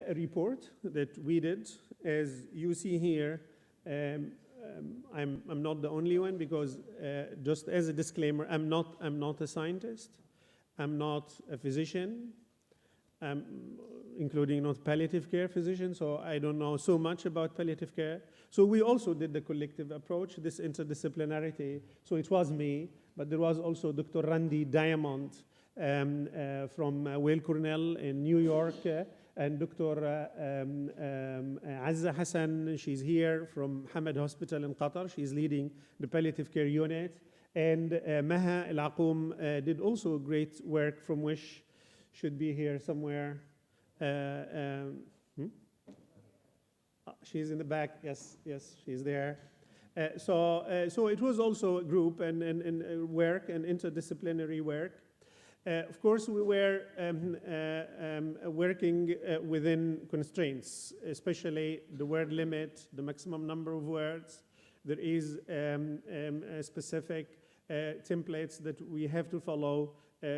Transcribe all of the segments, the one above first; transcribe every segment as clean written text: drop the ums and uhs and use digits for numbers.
a report that we did. As you see here, I'm not the only one, because just as a disclaimer, I'm not a scientist. I'm not a physician, including not palliative care physician, so I don't know so much about palliative care. So we also did the collective approach, this interdisciplinarity. So it was me, but there was also Dr. Randy Diamond from Weill Cornell in New York, and Dr. Azza Hassan, she's here from Hamad Hospital in Qatar. She's leading the palliative care unit. And Maha El-Aqoum did also great work from WISH, should be here somewhere. She's in the back, yes, she's there. So it was also a group and work and interdisciplinary work. Of course, we were working within constraints, especially the word limit, the maximum number of words. There is specific templates that we have to follow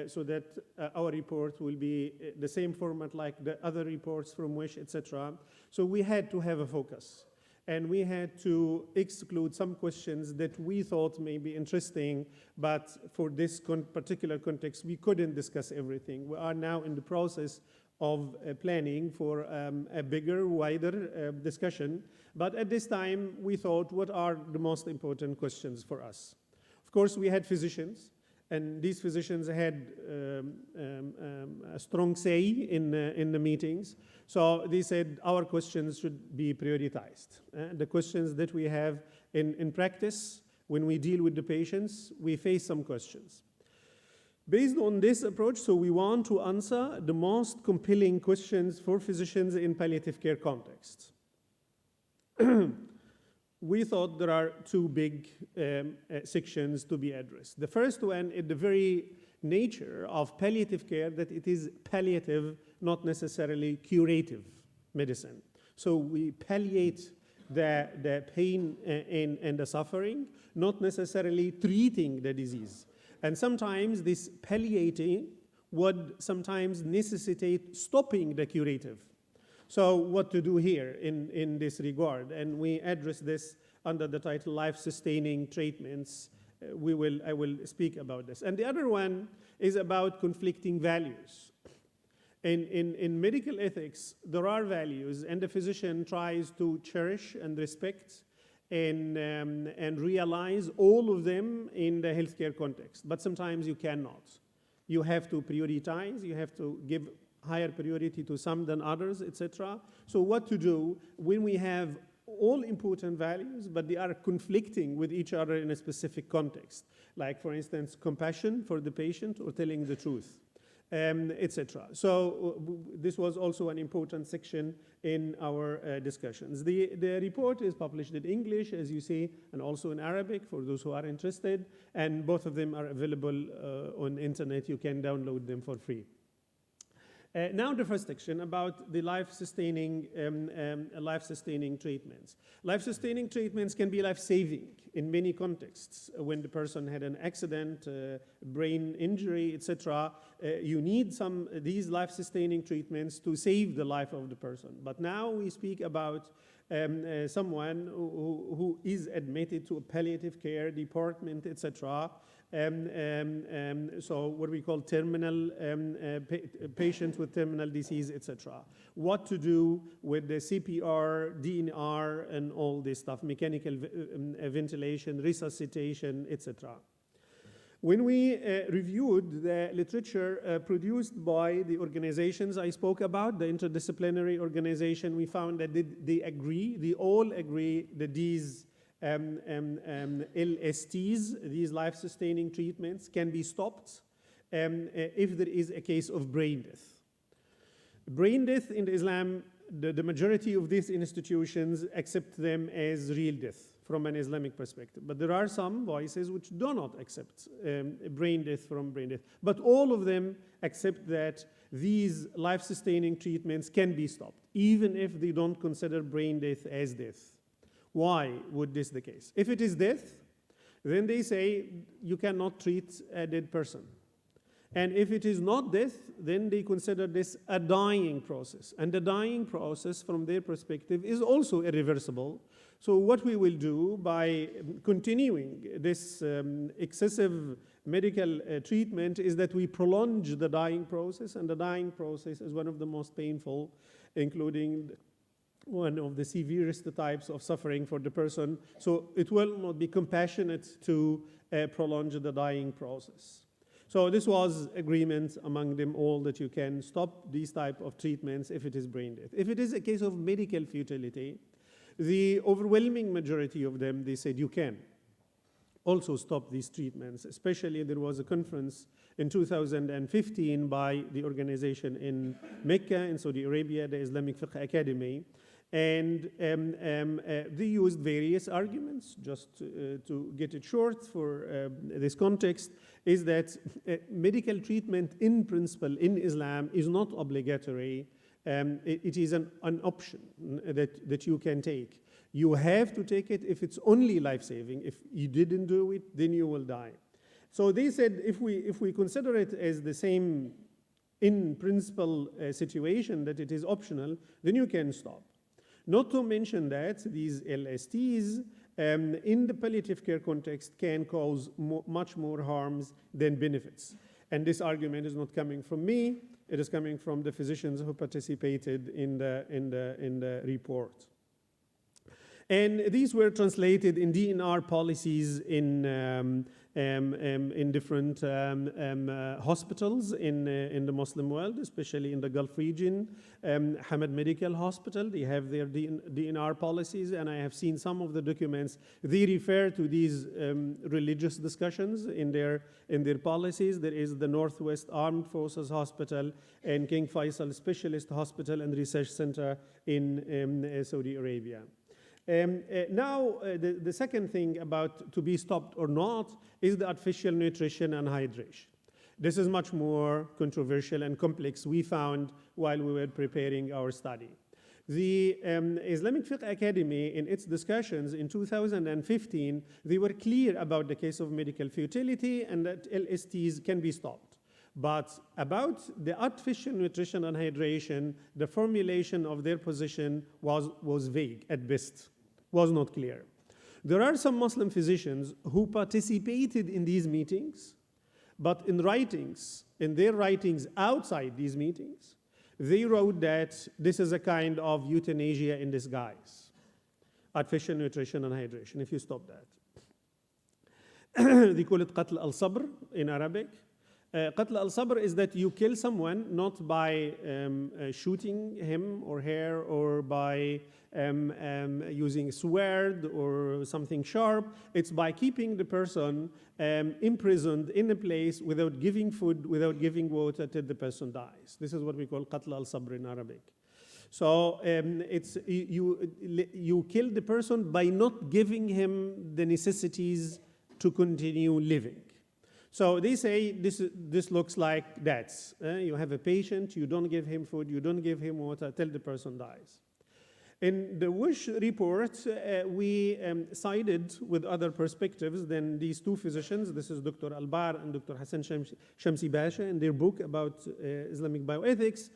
so that our report will be the same format like the other reports from WISH, etc. So we had to have a focus. And we had to exclude some questions that we thought may be interesting, but for this particular context, we couldn't discuss everything. We are now in the process of planning for a bigger, wider discussion. But at this time, we thought, what are the most important questions for us? Of course, we had physicians, and these physicians had a strong say in the meetings. So they said our questions should be prioritized. The questions that we have in practice, when we deal with the patients, we face some questions. Based on this approach, so we want to answer the most compelling questions for physicians in palliative care contexts. We thought there are two big sections to be addressed. The first one is the very nature of palliative care, that it is palliative, not necessarily curative medicine. So we palliate the pain and the suffering, not necessarily treating the disease. And sometimes this palliating would sometimes necessitate stopping the curative. So what to do here in this regard? And we address this under the title Life-Sustaining Treatments. I will speak about this. And the other one is about conflicting values. In medical ethics, there are values, and the physician tries to cherish and respect and realize all of them in the healthcare context. But sometimes you cannot. You have to prioritize, you have to give higher priority to some than others, etc. So what to do when we have all important values, but they are conflicting with each other in a specific context, like, for instance, compassion for the patient or telling the truth, etc. So this was also an important section in our discussions. The report is published in English, as you see, and also in Arabic for those who are interested, and both of them are available on the internet. You can download them for free. Now the first section about the life-sustaining treatments. Life-sustaining treatments can be life-saving in many contexts. When the person had an accident, brain injury, etc., you need these life-sustaining treatments to save the life of the person. But now we speak about someone who is admitted to a palliative care department, etc. So what we call terminal patients with terminal disease, etc. What to do with the CPR, DNR, and all this stuff, mechanical ventilation, resuscitation, etc. When we reviewed the literature produced by the organizations I spoke about, the interdisciplinary organization, we found that they all agree that these LSTs, these life-sustaining treatments, can be stopped if there is a case of brain death. Brain death in Islam, the majority of these institutions accept them as real death from an Islamic perspective. But there are some voices which do not accept brain death from brain death. But all of them accept that these life-sustaining treatments can be stopped, even if they don't consider brain death as death. Why would this be the case? If it is death, then they say you cannot treat a dead person. And if it is not death, then they consider this a dying process. And the dying process, from their perspective, is also irreversible. So what we will do by continuing this excessive medical treatment is that we prolong the dying process, and the dying process is one of the most painful, including one of the severest types of suffering for the person. So it will not be compassionate to prolong the dying process. So this was agreement among them all that you can stop these type of treatments if it is brain death. If it is a case of medical futility, the overwhelming majority of them, they said you can also stop these treatments. Especially there was a conference in 2015 by the organization in Mecca in Saudi Arabia, the Islamic Fiqh Academy, and they used various arguments. Just to get it short for this context, is that medical treatment in principle in Islam is not obligatory. It is an option that you can take. You have to take it if it's only life-saving. If you didn't do it, then you will die. So they said if we consider it as the same in principle situation, that it is optional, then you can stop. Not to mention that these LSTs in the palliative care context can cause much more harms than benefits. And this argument is not coming from me, it is coming from the physicians who participated in the report. And these were translated in DNR policies in different hospitals in the Muslim world, especially in the Gulf region. Hamad Medical Hospital, they have their DNR policies, and I have seen some of the documents. They refer to these religious discussions in their policies. There is the Northwest Armed Forces Hospital and King Faisal Specialist Hospital and Research Center in Saudi Arabia. Now, the second thing about to be stopped or not is the artificial nutrition and hydration. This is much more controversial and complex, we found while we were preparing our study. The Islamic Fiqh Academy, in its discussions in 2015, they were clear about the case of medical futility and that LSTs can be stopped. But about the artificial nutrition and hydration, the formulation of their position was vague at best, was not clear. There are some Muslim physicians who participated in these meetings, but in their writings outside these meetings, they wrote that this is a kind of euthanasia in disguise, artificial nutrition and hydration, if you stop that. They call it qatl al-sabr in Arabic. Qatl al-sabr is that you kill someone not by shooting him or her or by using a sword or something sharp. It's by keeping the person imprisoned in a place without giving food, without giving water till the person dies. This is what we call qatl al-sabr in Arabic. So it's you kill the person by not giving him the necessities to continue living. So they say this looks like that. You have a patient, you don't give him food, you don't give him water till the person dies. In the WISH report, we sided with other perspectives than these two physicians. This is Dr. Albar and Dr. Hassan Shamsi Basha in their book about Islamic bioethics.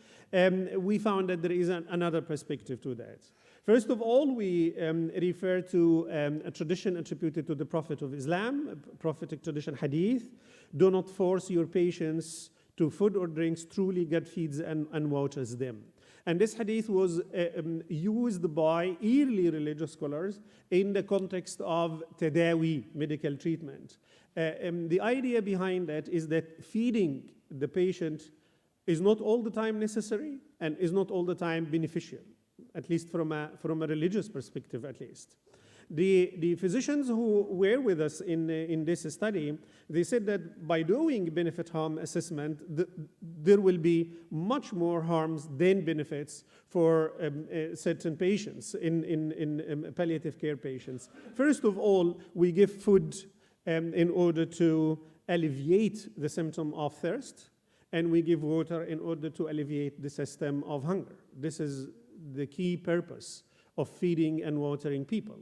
We found that there is another perspective to that. First of all, we refer to a tradition attributed to the Prophet of Islam, a prophetic tradition, hadith. Do not force your patients to food or drinks, truly God feeds and waters them. And this hadith was used by early religious scholars in the context of tadawi, medical treatment. The idea behind that is that feeding the patient is not all the time necessary and is not all the time beneficial, at least from a religious perspective, at least. The physicians who were with us in this study, they said that by doing benefit-harm assessment, there will be much more harms than benefits for certain patients, in palliative care patients. First of all, we give food in order to alleviate the symptom of thirst, and we give water in order to alleviate the system of hunger. This is the key purpose of feeding and watering people.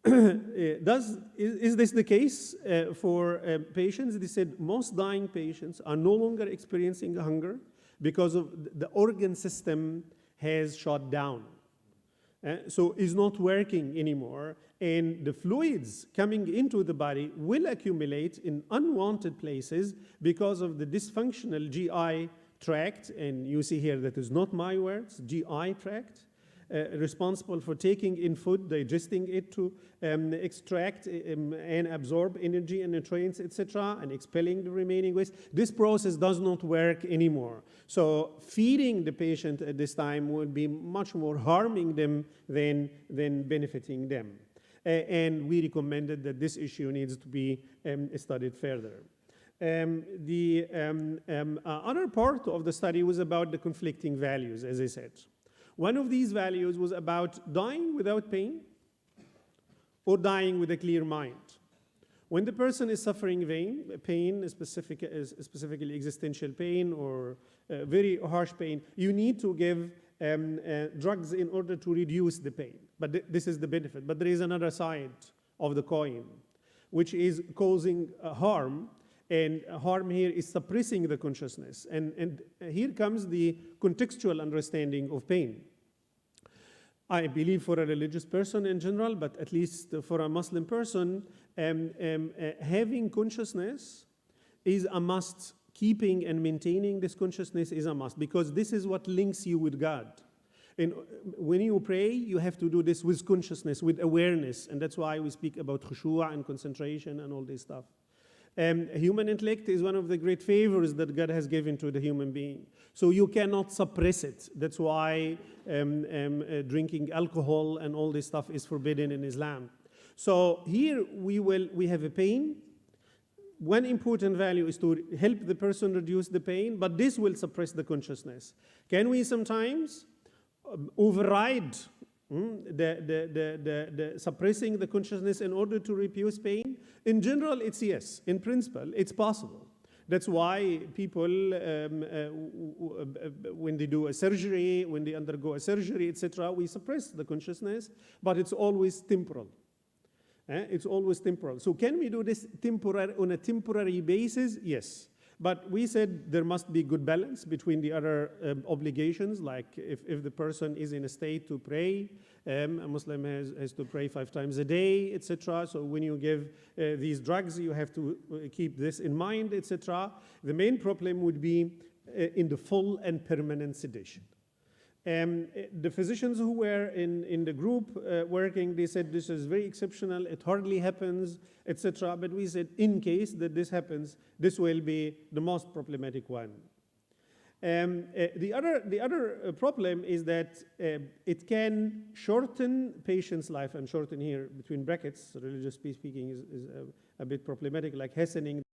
is this the case for patients? They said most dying patients are no longer experiencing hunger because of the organ system has shut down. So it's not working anymore, and the fluids coming into the body will accumulate in unwanted places because of the dysfunctional GI tract, and you see here that is not my words, GI tract, responsible for taking in food, digesting it to extract and absorb energy and nutrients, etc., and expelling the remaining waste. This process does not work anymore. So feeding the patient at this time would be much more harming them than benefiting them. And we recommended that this issue needs to be studied further. The other part of the study was about the conflicting values, as I said. One of these values was about dying without pain or dying with a clear mind. When the person is suffering pain, specifically existential pain or very harsh pain, you need to give drugs in order to reduce the pain. But this is the benefit. But there is another side of the coin, which is causing harm. And harm here is suppressing the consciousness. And here comes the contextual understanding of pain. I believe for a religious person in general, but at least for a Muslim person, having consciousness is a must. Keeping and maintaining this consciousness is a must, because this is what links you with God. And when you pray, you have to do this with consciousness, with awareness. And that's why we speak about khushu' and concentration and all this stuff. Human intellect is one of the great favors that God has given to the human being. So you cannot suppress it. That's why drinking alcohol and all this stuff is forbidden in Islam. So here we have a pain. One important value is to help the person reduce the pain, but this will suppress the consciousness. Can we sometimes override the suppressing the consciousness in order to reduce pain? In general, it's yes. In principle, it's possible. That's why people, when they do a surgery, when they undergo a surgery, etc., we suppress the consciousness, but it's always temporal. It's always temporal. So can we do this on a temporary basis? Yes. But we said there must be good balance between the other obligations, like if the person is in a state to pray, a Muslim has to pray 5 times a day, etc. So when you give these drugs, you have to keep this in mind, etc. The main problem would be in the full and permanent sedation. The physicians who were in the group working, they said this is very exceptional, it hardly happens, etc. But we said in case that this happens, this will be the most problematic one. The other problem is that it can shorten patients' life, and shorten here between brackets, religiously speaking, is a bit problematic, like hastening